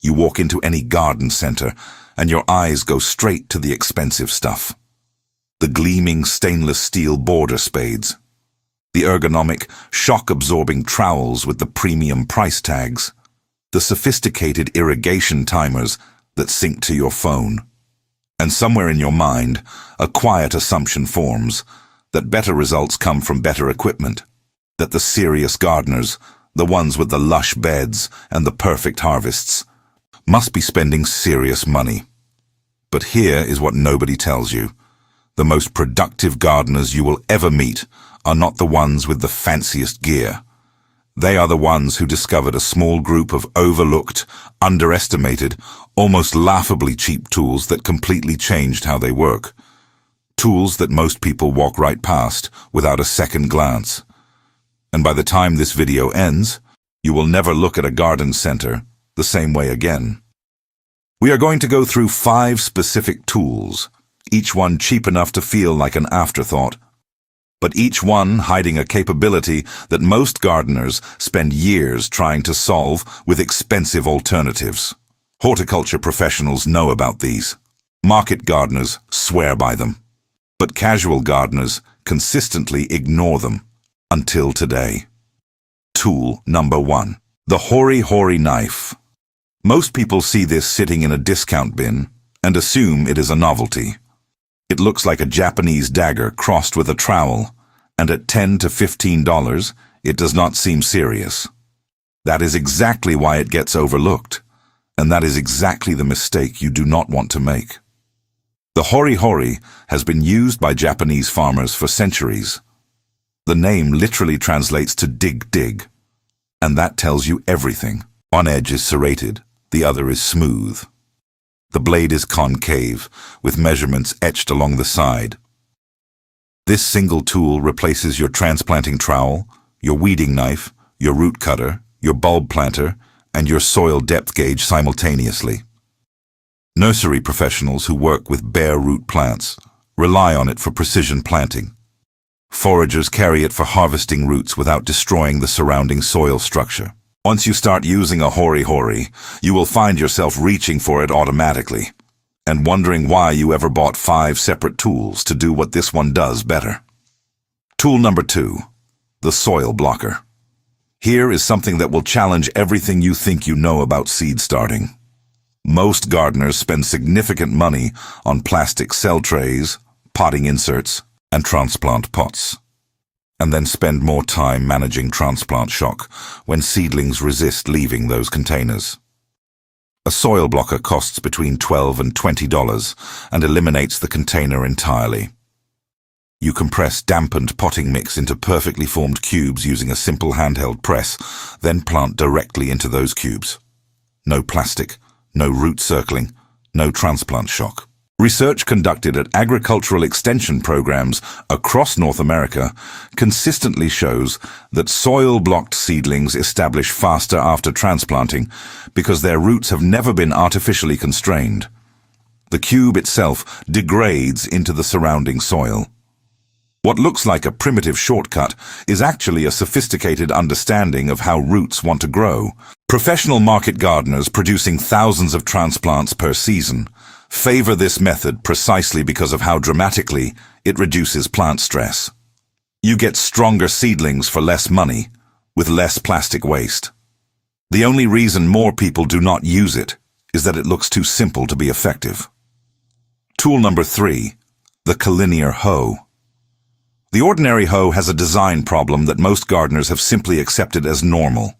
You walk into any garden center, and your eyes go straight to the expensive stuff. The gleaming stainless steel border spades. The ergonomic, shock-absorbing trowels with the premium price tags. The sophisticated irrigation timers that sync to your phone. And somewhere in your mind, a quiet assumption forms that better results come from better equipment. That the serious gardeners, the ones with the lush beds and the perfect harvests, must be spending serious money. But here is what nobody tells you. The most productive gardeners you will ever meet are not the ones with the fanciest gear. They are the ones who discovered a small group of overlooked, underestimated, almost laughably cheap tools that completely changed how they work. Tools that most people walk right past without a second glance. And by the time this video ends, you will never look at a garden center the same way again. We are going to go through 5 specific tools, each one cheap enough to feel like an afterthought, but each one hiding a capability that most gardeners spend years trying to solve with expensive alternatives. Horticulture professionals know about these. Market gardeners swear by them, but casual gardeners consistently ignore them, until today. Tool number 1. The Hori knife. Most people see this sitting in a discount bin and assume it is a novelty. It looks like a Japanese dagger crossed with a trowel, and at $10 to $15, it does not seem serious. That is exactly why it gets overlooked, and that is exactly the mistake you do not want to make. The Hori has been used by Japanese farmers for centuries. The name literally translates to dig, and that tells you everything. One edge is serrated, the other is smooth. The blade is concave, with measurements etched along the side. This single tool replaces your transplanting trowel, your weeding knife, your root cutter, your bulb planter, and your soil depth gauge simultaneously. Nursery professionals who work with bare root plants rely on it for precision planting. Foragers carry it for harvesting roots without destroying the surrounding soil structure. Once you start using a Hori, you will find yourself reaching for it automatically, and wondering why you ever bought 5 separate tools to do what this one does better. Tool number 2. The soil blocker. Here is something that will challenge everything you think you know about seed starting. Most gardeners spend significant money on plastic cell trays, potting inserts, and transplant pots, and then spend more time managing transplant shock when seedlings resist leaving those containers. A soil blocker costs between $12 and $20 and eliminates the container entirely. You compress dampened potting mix into perfectly formed cubes using a simple handheld press, then plant directly into those cubes. No plastic, no root circling, no transplant shock. Research conducted at agricultural extension programs across North America consistently shows that soil-blocked seedlings establish faster after transplanting because their roots have never been artificially constrained. The cube itself degrades into the surrounding soil. What looks like a primitive shortcut is actually a sophisticated understanding of how roots want to grow. Professional market gardeners producing thousands of transplants per season favor this method precisely because of how dramatically it reduces plant stress. You get stronger seedlings for less money, with less plastic waste. The only reason more people do not use it is that it looks too simple to be effective. Tool number 3, the Collinear Hoe. The ordinary hoe has a design problem that most gardeners have simply accepted as normal.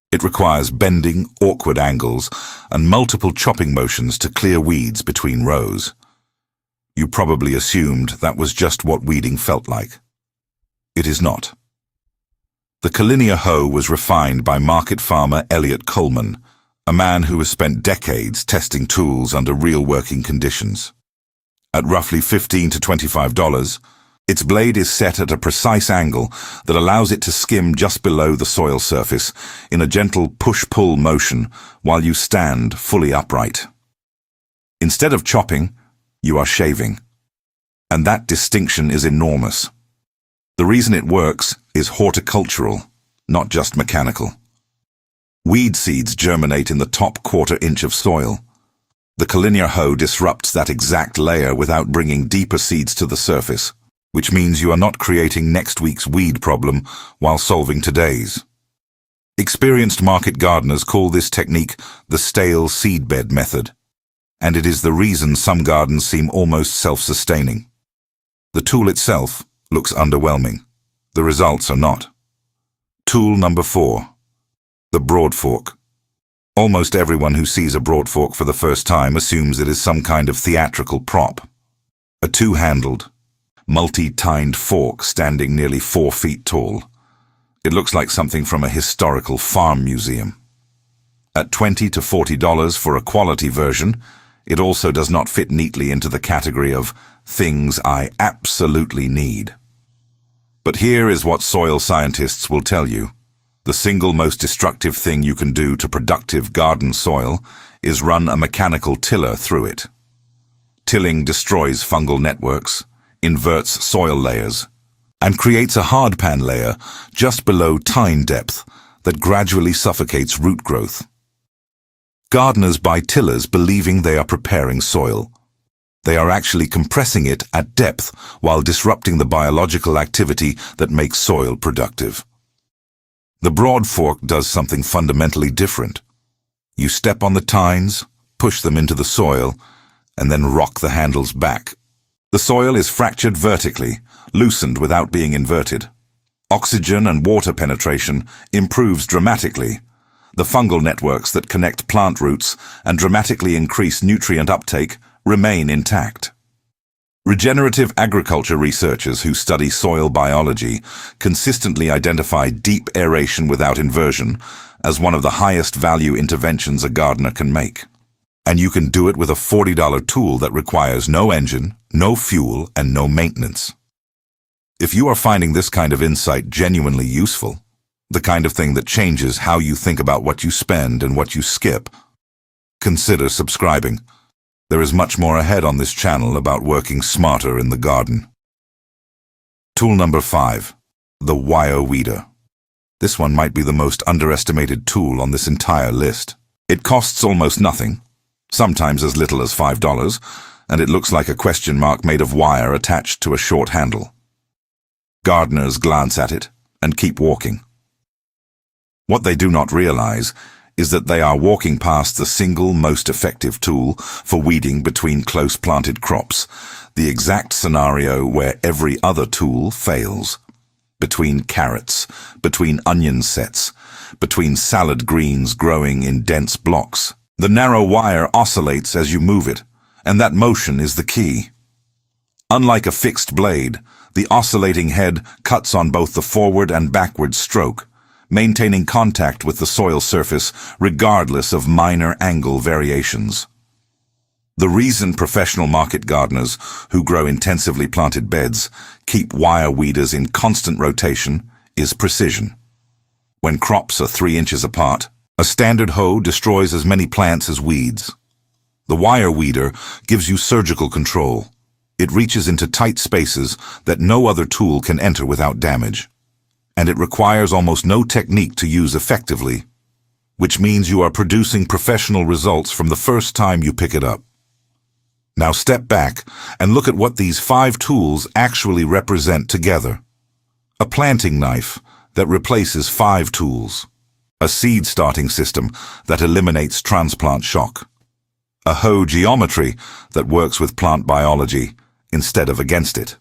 It requires bending, awkward angles and multiple chopping motions to clear weeds between rows. You probably assumed that was just what weeding felt like. It is not. The Collinear Hoe was refined by market farmer Elliot Coleman, a man who has spent decades testing tools under real working conditions. At roughly $15 to $25, its blade is set at a precise angle that allows it to skim just below the soil surface in a gentle push-pull motion while you stand fully upright. Instead of chopping, you are shaving. And that distinction is enormous. The reason it works is horticultural, not just mechanical. Weed seeds germinate in the top quarter-inch of soil. The Collinear Hoe disrupts that exact layer without bringing deeper seeds to the surface, which means you are not creating next week's weed problem while solving today's. Experienced market gardeners call this technique the stale seedbed method, and it is the reason some gardens seem almost self-sustaining. The tool itself looks underwhelming. The results are not. Tool number 4. The Broadfork. Almost everyone who sees a Broadfork for the first time assumes it is some kind of theatrical prop. A two-handled, multi-tined fork standing nearly 4 feet tall. It looks like something from a historical farm museum. At $20 to $40 for a quality version, it also does not fit neatly into the category of things I absolutely need. But here is what soil scientists will tell you. The single most destructive thing you can do to productive garden soil is run a mechanical tiller through it. Tilling destroys fungal networks, inverts soil layers, and creates a hardpan layer just below tine depth that gradually suffocates root growth. Gardeners buy tillers believing they are preparing soil. They are actually compressing it at depth while disrupting the biological activity that makes soil productive. The Broadfork does something fundamentally different. You step on the tines, push them into the soil, and then rock the handles back. The soil is fractured vertically, loosened without being inverted. Oxygen and water penetration improves dramatically. The fungal networks that connect plant roots and dramatically increase nutrient uptake remain intact. Regenerative agriculture researchers who study soil biology consistently identify deep aeration without inversion as one of the highest value interventions a gardener can make. And you can do it with a $40 tool that requires no engine, no fuel, and no maintenance. If you are finding this kind of insight genuinely useful, the kind of thing that changes how you think about what you spend and what you skip, consider subscribing. There is much more ahead on this channel about working smarter in the garden. Tool number 5. The Wire Weeder. This one might be the most underestimated tool on this entire list. It costs almost nothing, sometimes as little as $5, and it looks like a question mark made of wire attached to a short handle. Gardeners glance at it and keep walking. What they do not realize is that they are walking past the single most effective tool for weeding between close planted crops, the exact scenario where every other tool fails. Between carrots, between onion sets, between salad greens growing in dense blocks. The narrow wire oscillates as you move it, and that motion is the key. Unlike a fixed blade, the oscillating head cuts on both the forward and backward stroke, maintaining contact with the soil surface regardless of minor angle variations. The reason professional market gardeners who grow intensively planted beds keep wire weeders in constant rotation is precision. When crops are 3 inches apart, a standard hoe destroys as many plants as weeds. The wire weeder gives you surgical control. It reaches into tight spaces that no other tool can enter without damage. And it requires almost no technique to use effectively, which means you are producing professional results from the first time you pick it up. Now step back and look at what these 5 tools actually represent together. A planting knife that replaces 5 tools. A seed starting system that eliminates transplant shock. A hoe geometry that works with plant biology instead of against it.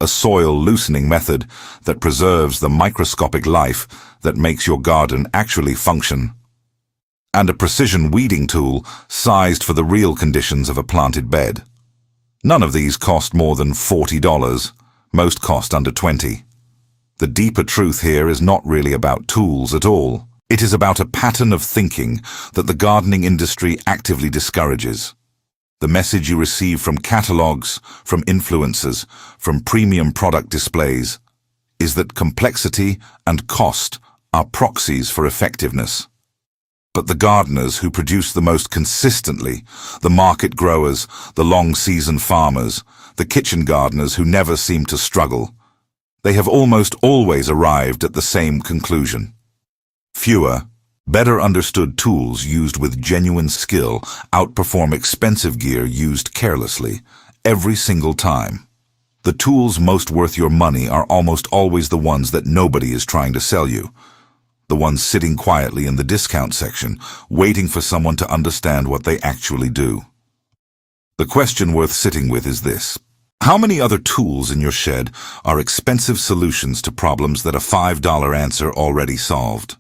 A soil loosening method that preserves the microscopic life that makes your garden actually function. And a precision weeding tool sized for the real conditions of a planted bed. None of these cost more than $40. Most cost under $20. The deeper truth here is not really about tools at all. It is about a pattern of thinking that the gardening industry actively discourages. The message you receive from catalogs, from influencers, from premium product displays, is that complexity and cost are proxies for effectiveness. But the gardeners who produce the most consistently, the market growers, the long-season farmers, the kitchen gardeners who never seem to struggle, they have almost always arrived at the same conclusion. Fewer, Better understood tools used with genuine skill outperform expensive gear used carelessly, every single time. The tools most worth your money are almost always the ones that nobody is trying to sell you. The ones sitting quietly in the discount section, waiting for someone to understand what they actually do. The question worth sitting with is this: how many other tools in your shed are expensive solutions to problems that a $5 answer already solved?